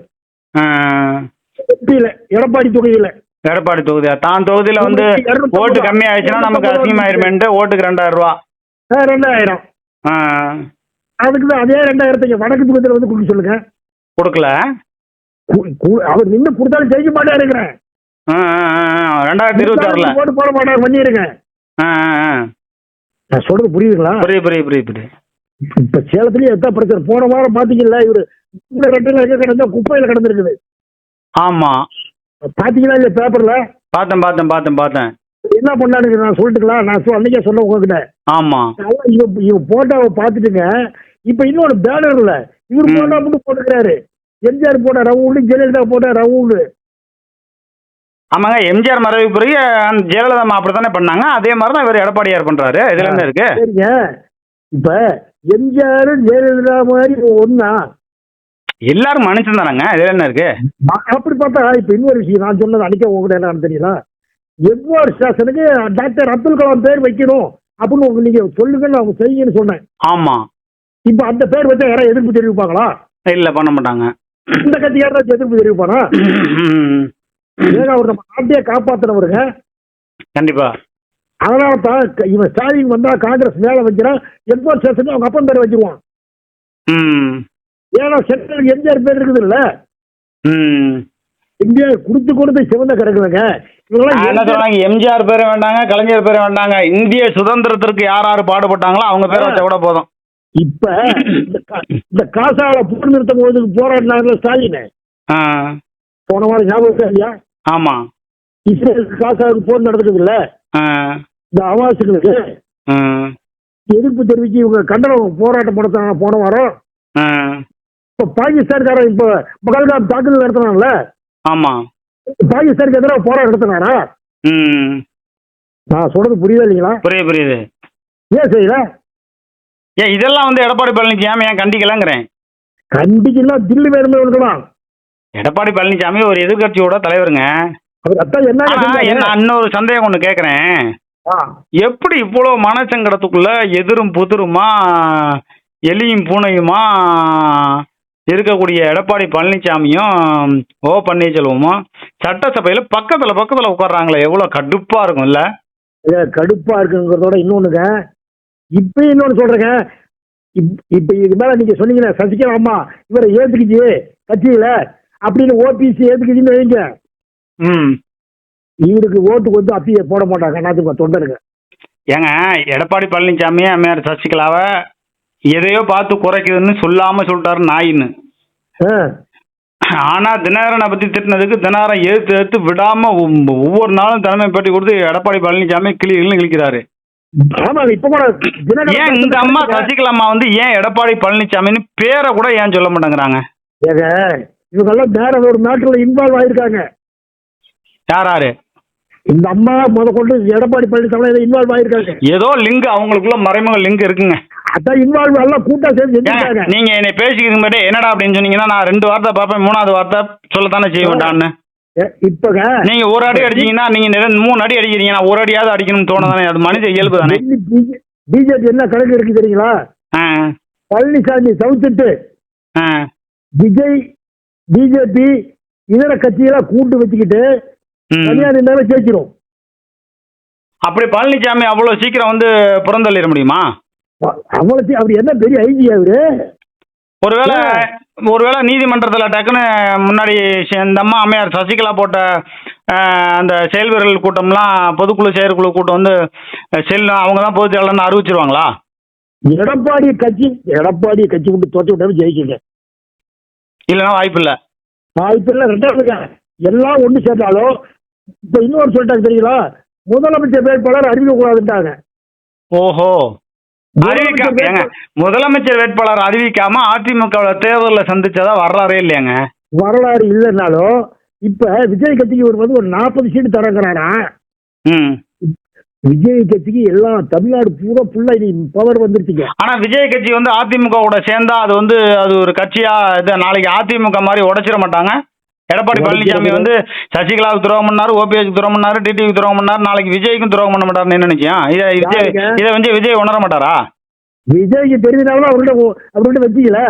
எடப்பாடி தொகுதியில
தான் தொகுதியில வந்து ஓட்டு கம்மி ஆயிடுச்சுன்னா நமக்கு அசிங்கமாயிருமேன்ட்டு ஓட்டுக்கு 2000 ரூபா.
2000. அதுக்குதான் அதே 2000 வடக்கு தொகுதியில வந்து கொடுக்க சொல்லுங்க. கொடுக்கல. அவர் நின்று கொடுத்தாலும் ஜெயிக்க மாட்டாருங்கிறேன்.
2026
ஓட்டு போட மாட்டாரு பண்ணிருங்க. நான் சொல்றது புரியுதுங்களா?
புரியுது.
இப்ப சேலத்திலயும் எத்தனை பிரச்சனை. போன வாரம் பாத்தீங்களா, இவரு எங்க கிடந்தா குப்பையில கிடந்திருக்குது.
ஆமா,
பாத்தீங்களா இல்ல பேப்பர்ல?
பார்த்தேன்.
என்ன பண்ணானுங்க நான் சொல்லட்டுங்களா? நான் அன்னைக்கே சொன்ன உங்ககிட்ட.
ஆமா.
இவ போட்டோவை பாத்துட்டுங்க. இப்ப இன்னொரு பேனர் இல்ல, இவரு போட்டோ மட்டும் போட்டுக்கிறாரு. எம்ஜிஆர் போட்ட ரவுண்டு, ஜெயலலிதா போட்ட ரவுண்டு.
ஆமாங்க, எம்ஜிஆர் மறைவு பிறகு ஜெயலலிதா அப்படித்தானே பண்ணாங்க. அதே மாதிரிதான் இவர் எடப்பாடியார் பண்றாரு. இதுல என்ன இருக்கு?
சரிங்க. இப்ப எம்ஜிஆர் ஜெயலலிதா மாதிரி ஒன்னா
எல்லாரும் மனுஷன் தானங்க. இதுல என்ன இருக்கு?
அப்படி பார்த்தா இப்ப இன்னொரு விஷயம் நான் சொன்னது அன்னைக்கே உங்ககிட்ட என்னன்னு தெரியல. எவ்வாறு ஸ்டேஷனுக்கு டாக்டர் அப்துல் கலாம் பேர் வைக்கணும் அப்படின்னு நீங்க சொல்லுங்கன்னு அவங்க செய்யுங்கன்னு சொன்னேன்.
ஆமா.
இப்ப அந்த பேர் வச்சா யாராவது எதிர்ப்பு தெரிவிப்பாங்களா?
இல்ல, பண்ண மாட்டாங்க.
இந்த கட்சி யாராவது எதிர்ப்பு தெரிவிப்பானா? அவர் நம்ம நாட்டையே காப்பாத்தினவருங்க.
கண்டிப்பா.
அதனால தான் இவன் ஸ்டாலின் வந்தா காங்கிரஸ் மேல வைக்கிறான். எவ்வாறு ஸ்டேஷன் அவங்க அப்பன் பேர் வச்சிருவான். ஏன்னா சென்ட்ரல் எம்ஜிஆர் பேர் இருக்குது இல்ல. எம்ஜிஆர் கொடுத்து சிவந்த கிடக்குதுங்க.
எம்ஜிஆர் பேர் வேண்டாங்க, கலைஞர் பேர் வேண்டாங்க. இந்திய சுதந்திரத்திற்கு யார் பாடுபட்டாங்களோ அவங்க பேர் வச்சா கூட போதும்.
இப்ப இந்த காசால போர் நிறுத்தம் போது போராடினாங்க ஸ்டாலின். போன வாரம் ஞாபகம் இல்லையா?
ஆமா.
இஸ்ரேலுக்கு காசாவுக்கு போர் நடக்குது இல்ல. இந்த அவாசுகளுக்கு எதிர்ப்பு தெரிவிச்சு இவங்க கண்டனம் போராட்டம் நடத்தினாங்க போன வாரம். இப்ப பாகிஸ்தான்காரன் இப்ப பகல்காம் தாக்குதல் நடத்தினாங்கல்ல.
ஆமா.
பாகிஸ்தானுக்கு எதிராக போராட்டம் நடத்தினாரா? நான் சொல்றது புரியுதா இல்லைங்களா?
புரியுது.
ஏன் செய்யல?
இதெல்லாம் வந்து எடப்பாடி பழனிசாமி ஏன் கண்டிக்கலங்கிறேன்.
கண்டிக்கலாம். தில்லி வேணுமே இருக்கலாம்.
எடப்பாடி பழனிசாமி ஒரு எதிர்கட்சியோட தலைவருங்க. இன்னொரு சந்தேகம் ஒண்ணு கேக்குறேன். எப்படி இவ்வளவு மனசங்கடத்துக்குள்ள எதிரும் புதிருமா எலியும் பூனையுமா இருக்கக்கூடிய எடப்பாடி பழனிசாமியும் ஓ பன்னீர்செல்வமும் சட்டசபையில பக்கத்துல உட்கார்றாங்களே, எவ்வளவு கடுப்பா இருக்கும்ல?
கடுப்பா இருக்குங்கிறதோட இன்னொன்னுங்க, இப்ப இன்னொன்னு சொல்றேங்க. இப்ப இது மேல நீங்க சொன்னீங்கன்னா சசிகலா அம்மா இவரை ஏத்துக்குச்சு கட்சியில அப்படின்னு ஓபிசி ஏத்துக்குச்சுன்னு வைங்க, இவருக்கு ஓட்டுக்கு வந்து அப்பயே போட மாட்டாங்க நாட்டுக்கு தொண்டருங்க.
ஏங்க எடப்பாடி பழனிசாமி அம்மையார் சசிகலாவை எதையோ பார்த்து குறைக்குதுன்னு சொல்லாம சொல்லிட்டாரு நாயின்னு. ஆனா தினகரனை பத்தி திட்டினதுக்கு தினகரன் எதிர்த்து விடாம ஒவ்வொரு நாளும் தலைமை பேட்டி கொடுத்து எடப்பாடி பழனிசாமி கிளிக்கிறாரு.
ஆமாங்க. இப்ப கூட
ஏன் இந்த அம்மா சசிகலா அம்மா வந்து ஏன் எடப்பாடி பழனிசாமின்னு பேரை கூட ஏன் சொல்ல மாட்டேங்கிறாங்க?
ஏங்க இவங்கெல்லாம் வேற ஒரு மேட்டர்ல இன்வால்வ் ஆயிருக்காங்க.
யாராரு?
இந்த அம்மா கொண்டு எடப்பாடி பழனிசாமி இன்வால்வ் ஆயிருக்காங்க.
ஏதோ லிங்க் அவங்களுக்குள்ள மறைமுக லிங்க் இருக்குங்க.
அதான் இன்வால்வ் எல்லாம் கூட்டா சேர்ந்து செஞ்சிருக்காங்க.
நீங்க என்னை பேசிக்கிறதுக்கு முன்னாடி என்னடா அப்படின்னு சொன்னீங்கன்னா நான் 2 வார்த்தை பார்ப்பேன், 3வது வார்த்தை சொல்லத்தானே செய்ய வேண்டான்னு.
இப்பங்க
நீங்க ஒரு அடி அடிச்சீங்கன்னா நீங்க 3 அடி அடிக்கிறீங்க, நான் ஒரு அடியாவது அடிக்கணும்னு தோணுதானே? அது மனித இயல்பு தானே.
பிஜேபி என்ன கணக்கு இருக்கு தெரியுங்களா? பழனிசாமி சவுத்துட்டு விஜய் பிஜேபி இதர கட்சியெல்லாம் கூட்டு வச்சுக்கிட்டு தனியார் இருந்தாலும் ஜெயிச்சிரும்.
அப்படி பழனிசாமி அவ்வளவு சீக்கிரம் வந்து புறந்தள்ளிட முடியுமா?
அவ்வளவு அவர் என்ன பெரிய ஐடியா அவரு?
ஒருவேளை நீதிமன்றத்தில் டக்குன்னு முன்னாடி இந்த அம்மா அம்மையார் சசிகலா போட்ட அந்த செயல் வீரர்கள் கூட்டம்லாம் பொதுக்குழு செயற்குழு கூட்டம் வந்து அவங்க தான் பொதுச் செயலாளர்னு அறிவிச்சிருவாங்களா?
எடப்பாடி கட்சி விட்டு தோற்று விட்டாலும் ஜெயிக்குங்க.
இல்லைன்னா வாய்ப்பு இல்லை.
ரெண்டாவது எல்லாம் ஒன்று சேர்ந்தாலும் இப்போ இன்னொரு சொல்லிட்டாங்க தெரியுங்களா? முதலமைச்சர் வேட்பாளர் அறிவிக்க கூடாதுட்டாங்க.
ஓஹோ, முதலமைச்சர் வேட்பாளர் அறிவிக்காம அதிமுக தேர்தலில் சந்திச்சதா வரலாறே இல்லையாங்க.
வரலாறு இல்லைன்னாலும் இப்ப விஜய் கட்சிக்கு ஒரு 40 சீட்டு தரங்கிறானா? விஜய் கட்சிக்கு எல்லாம் தமிழ்நாடு பூரா ஃபுல்லா பவர் வந்துருச்சுங்க.
ஆனா விஜய் கட்சி வந்து அதிமுக கூட சேர்ந்தா அது ஒரு கட்சியா நாளைக்கு அதிமுக மாதிரி உடைச்சிட மாட்டாங்க? எடப்பாடி பழனிசாமி வந்து சசிகலாவுக்கு துரோகம் பண்ணாரு, ஓபிஎஸ்க்கு துரோகம் பண்ணாரு, டிடிவிக்கு துரோகம் பண்ணாரு, நாளைக்கு விஜய்க்கும் துரோகம் பண்ண மாட்டாருன்னு என்ன நினைச்சேன்? இதை வந்து விஜய் உணர மாட்டாரா?
விஜய்க்கு தெரிஞ்சாலும் அவர்கிட்ட வச்சுக்கல.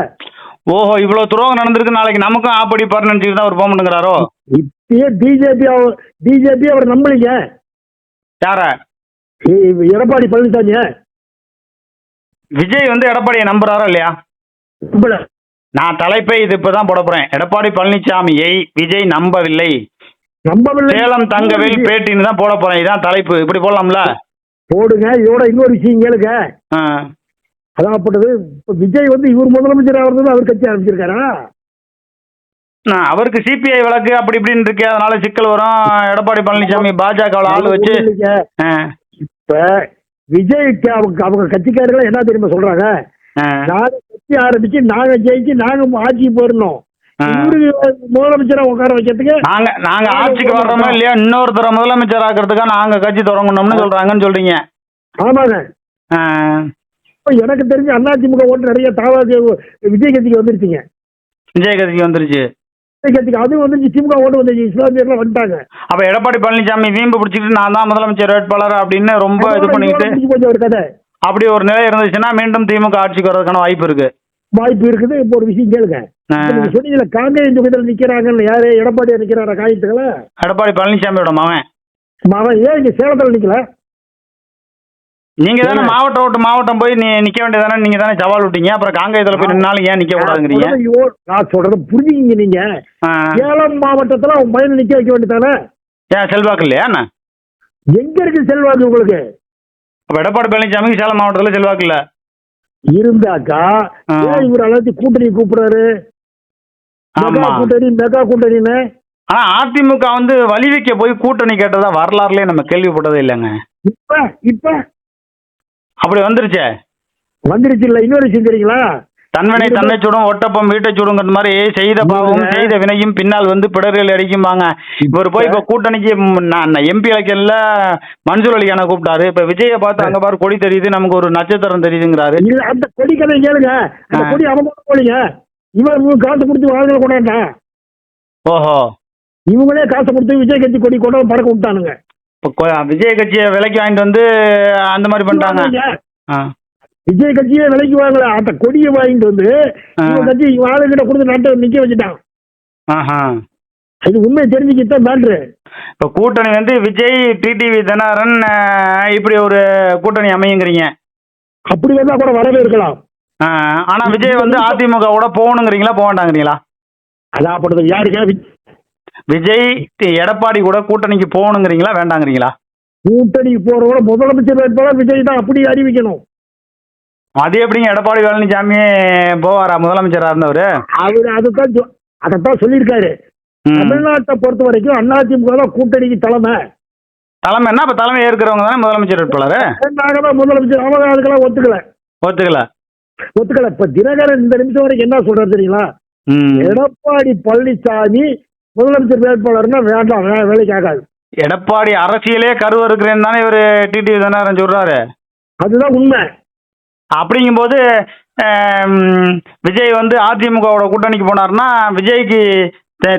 ஓஹோ, இவ்வளவு துரோகம் நடந்திருக்கு, நாளைக்கு நமக்கும் ஆப்படி பாரு நினைச்சுட்டு தான் அவர் போக மாட்டேங்கிறாரோ?
இப்பயே பிஜேபி அவர் நம்பலீங்க.
யார?
எடப்பாடி பழனிசாமி.
விஜய் வந்து எடப்பாடியை நம்புறாரா இல்லையா? நான் தலைப்பை இது இப்பதான் போட போறேன். எடப்பாடி பழனிசாமியை விஜய் நம்பவில்லை. சேலம் தங்கவேல் பேட்டின்னு தான் போட போறேன். இதான் தலைப்பு. இப்படி போடலாம்ல?
போடுங்க. இதோட இன்னொரு விஷயம் கேளுங்க. அதான்ப்பட்டது விஜய் வந்து இவர் முதலமைச்சர் ஆகிறது அவர் கட்சி ஆரம்பிச்சிருக்காரா?
அவருக்கு சிபிஐ வழக்கு அப்படி இப்படின்னு இருக்கு, அதனால சிக்கல் வரும். எடப்பாடி பழனிசாமி பாஜக ஆள் வச்சு
இப்ப விஜய்க்கு அவங்க கட்சிக்காரர்கள் என்ன தெரியுமா சொல்றாங்க? நாங்க கட்சி ஆரம்பிச்சு நாங்க ஜெயிச்சு நாங்க ஆட்சிக்கு போயிடணும், முதலமைச்சரா உட்கார வைக்கிறதுக்கு
நாங்க ஆட்சிக்கு வர்றோமா இல்லையா இன்னொருத்தர முதலமைச்சர் ஆக்கிறதுக்கா நாங்க கட்சி தொடங்கணும்னு சொல்றாங்கன்னு சொல்றீங்க?
ஆமாங்க. எனக்கு தெரிஞ்சு அதிமுக ஓட்டு நிறைய விஜய் கட்சிக்கு வந்துருச்சுங்க.
விஜய் கட்சிக்கு வந்துருச்சு.
அது வந்துருச்சு. திமுக ஓட்டு வந்துருச்சு. இஸ்லாமியர்லாம் வந்துட்டாங்க.
அப்ப எடப்பாடி பழனிசாமி வீம்பு பிடிச்சிட்டு நான் தான் முதலமைச்சர் வேட்பாளர் அப்படின்னு ரொம்ப இது பண்ணிக்கிட்டு
ஒரு கதை
அப்படி ஒரு நிலை இருந்துச்சுன்னா மீண்டும் திமுக ஆட்சிக்கு வர்றதுக்கான வாய்ப்பு இருக்குது.
இப்போ ஒரு விஷயம் கேளுங்க. சொன்னீங்கல்ல காங்கேயம் தொகுதியில் நிக்கிறாங்கன்னு, யாரு? எடப்பாடியா நிக்கிறாரா காயத்துக்கள?
எடப்பாடி பழனிசாமியோட மகன்
ஏன் இங்க சேலத்தில் நிக்கல?
நீங்க தானே மாவட்டம் போய் நிக்க வேண்டியதானே? நீங்க தானே சவால் விட்டீங்க. அப்புறம் காங்கேயத்துல போய் நின்னாலும் ஏன் நிக்க கூடாதுங்கிறீங்க?
நான் சொல்றது புரிஞ்சுக்கிங்க. நீங்க சேலம் மாவட்டத்துல அவன் பையனை நிக்க வைக்க வேண்டியதானே?
ஏன் செல்வாக்கு இல்லையா?
எங்க இருக்கு செல்வாக்கு உங்களுக்கு?
அப்ப எடப்பாடி பழனிசாமிக்கு சேலம் மாவட்டத்துல செல்வாக்கு இல்ல
இருந்தாக்கா இவர் எல்லாத்தையும் கூட்டணி கூப்பிடுறாரு. மெகா கூட்டணின்னு.
ஆனா அதிமுக வந்து வலிவிக்க போய் கூட்டணி கேட்டதா வரலாறுலயே நம்ம கேள்விப்பட்டதே இல்லைங்க.
இப்ப
அப்படி வந்துருச்சு
இல்ல. இன்னொரு விஷயம் தெரியுங்களா?
தன்வினை தன்னை சுடும், ஒட்டப்பம் வீட்டை சுடுங்கிற மாதிரி செய்த பாவம் செய்த வினையும் பின்னால் வந்து பிடர்கள் அடிக்கும்பாங்க. இவர் போய் இப்ப கூட்டணிக்கு எம்பி எலெக்ஷன்ல மன்சூர் அலிகான கூப்பிட்டாரு. இப்ப விஜய பார்த்து அங்க பாரு கொடி தெரியுது, நமக்கு ஒரு நட்சத்திரம் தெரியுதுங்கிறாரு.
அந்த கொடி கதை கேளுங்க. அந்த கொடி அவங்க போலீங்க. இவன் காசு கொடுத்து வாழ்க்கை கொண்டாண்டா.
ஓஹோ,
இவங்களே காசு கொடுத்து விஜய் கட்சி கொடி கொண்டு பறக்க விட்டானுங்க.
விஜய் கட்சியை விலைக்கு வாங்கிட்டு வந்து அந்த மாதிரி பண்ணிட்டாங்க.
விஜய் கட்சியே விலைக்கு வாங்கல, அந்த கொடியை வாங்கிட்டு வந்து கட்சி ஆளுகிட்ட கொடுத்து நாட்டை நிக்க வச்சுட்டான். அது உண்மை தெரிஞ்சுக்கிட்ட மேட்ரு.
இப்ப கூட்டணி வந்து விஜய் டிடிவி தினகரன் இப்படி ஒரு கூட்டணி அமையுங்கிறீங்க.
அப்படி வந்தா கூட வரவே இருக்கலாம்.
ஆனா விஜய் வந்து அதிமுக கூட போகணுங்கிறீங்களா போக வேண்டாங்கிறீங்களா?
அதான் யாருக்கு
விஜய் எடப்பாடி கூட கூட்டணிக்கு போகணுங்கிறீங்களா வேண்டாங்கிறீங்களா?
கூட்டணிக்கு போறவங்க முதலமைச்சர் வேட்பாளர் விஜய் தான் அப்படி அறிவிக்கணும்.
அது எப்படிங்க எடப்பாடி பழனிசாமி போவாரா முதலமைச்சரா இருந்தவரு?
அவரு அதுதான் அதைத்தான் சொல்லியிருக்காரு.
ம்.
தமிழ்நாட்டை பொறுத்த வரைக்கும் அதிமுக தான் கூட்டணிக்கு தலைமை.
தலைமை என்ன? அப்ப தலைமை ஏற்கிறவங்க தானே முதலமைச்சர் வேட்பாளர்?
நாங்க தான் முதலமைச்சர். அவங்க அதுக்கெல்லாம் ஒத்துக்கல.
ஒத்துக்கல.
இப்ப தினகரன் இந்த நிமிஷம் வரைக்கும் என்ன சொல்றாரு தெரியுங்களா?
ம்.
எடப்பாடி பழனிசாமி முதலமைச்சர் வேட்பாளர்னா வேண்டாம், வேலைக்கு ஆகாது.
எடப்பாடி அரசியலே கருவறுக்கிறேன்னு தானே இவர் டிடிவி தினகரன் சொல்றாரு.
அதுதான் உண்மை.
அப்படிங்கும்போது விஜய் வந்து அதிமுகவோட கூட்டணிக்கு போனார்னா விஜய்க்கு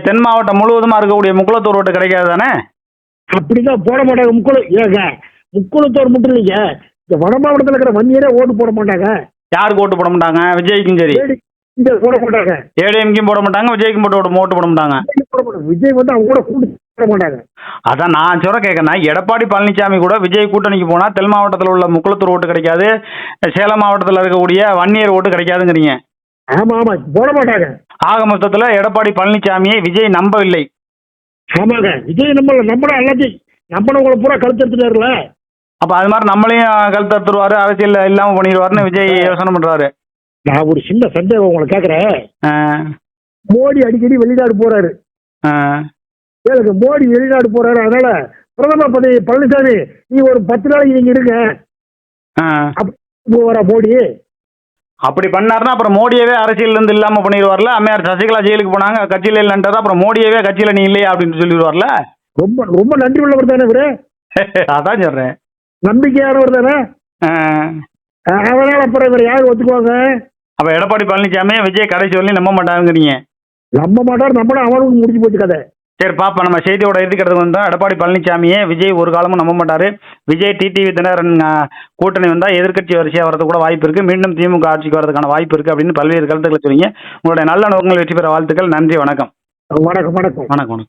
தென் மாவட்டம் முழுவதுமா இருக்கக்கூடிய முக்குளத்தூர் ஓட்டு கிடைக்காது தானே?
அப்படிதான் போட மாட்டாங்க. முக்குளத்தோர் மட்டும் இல்லைங்க, இந்த வட மாவட்டத்தில் இருக்கிற வன்னியரே ஓட்டு போட மாட்டாங்க.
யாருக்கு ஓட்டு போட மாட்டாங்க? விஜய்க்கும் சரி.
இங்க போட மாட்டாங்க.
ஏடிஎம்கும் போட மாட்டாங்க, விஜய்க்கும் ஓட்டு போட மாட்டாங்க.
விஜய் வந்து அவங்க கூட கூட்டு போட மாட்டாங்க.
அதான் நான் சொல்ல கேட்கறேன். எடப்பாடி பழனிசாமி கூட விஜய் கூட்டணிக்கு போனா தென் மாவட்டத்தில் உள்ள முக்குளத்தூர் ஓட்டு கிடைக்காது, சேலம் மாவட்டத்தில் இருக்கக்கூடிய வன்னியர் ஓட்டு கிடைக்காதுங்கிறீங்க.
ஆமா ஆமா, போட மாட்டாங்க.
ஆக மொத்தத்தில் எடப்பாடி பழனிசாமியை விஜய் நம்பவில்லை.
ஆமாங்க, விஜய் நம்மள எல்லாத்தையும் நம்மளவங்களை பூரா கழுத்தெடுத்துட்டாருல.
அப்ப அது மாதிரி நம்மளையும் கழுத்தறுத்துருவாரு, அரசியல் இல்லாம பண்ணிடுவாருன்னு விஜய் யோசனை பண்றாரு.
நான் ஒரு சின்ன சந்தேகம் உங்களை கேட்கறேன். மோடி அடிக்கடி வெளிநாடு போறாரு. கேளுங்க, மோடி வெளிநாடு போறாரு, அதனால பிரதமர் பதவி பழனிசாமி நீ ஒரு 10 நாளைக்கு நீங்க இருங்க போவாரா மோடி?
அப்படி பண்ணாருன்னா அப்புறம் மோடியவே அரசியல் இருந்து இல்லாம பண்ணிடுவார்ல. அம்மையார் சசிகலா ஜெயிலுக்கு போனாங்க, கட்சியில இல்லைன்றது, அப்புறம் மோடியவே கட்சியில நீ இல்லையா அப்படின்னு சொல்லிடுவார்ல.
ரொம்ப ரொம்ப நன்றி உள்ளவர் தானே இவரு.
அதான் சொல்றேன்,
நம்பிக்கையானவர் தானே. அதனால அப்புறம் இவர் யாரு ஒத்துக்குவாங்க?
அப்ப எடப்பாடி பழனிசாமி விஜய் கடைசி வரலையும் நம்ப மாட்டாங்கிறீங்க.
நம்ப மாட்டார், நம்மளும் அவனுக்கு முடிஞ்சு போச்சு கதை.
சரி பாப்பா, நம்ம செய்தியோட எதிர்க்கிறது வந்தோம். எடப்பாடி பழனிசாமியே விஜய் ஒரு காலமும் நம்ப மாட்டாரு. விஜய் டிடிவி தினகரன் கூட்டணி வந்தா எதிர்க்கட்சி வரிசையா வரது கூட வாய்ப்பு இருக்கு, மீண்டும் திமுக ஆட்சிக்கு வரதுக்கான வாய்ப்பு இருக்கு அப்படின்னு பல்வேறு கருத்துக்களை சொன்னீங்க. உங்களுடைய நல்ல நோக்கங்கள் வெற்றி பெற வாழ்த்துக்கள். நன்றி, வணக்கம்.
வணக்கம் வணக்கம்
வணக்கம் வணக்கம்.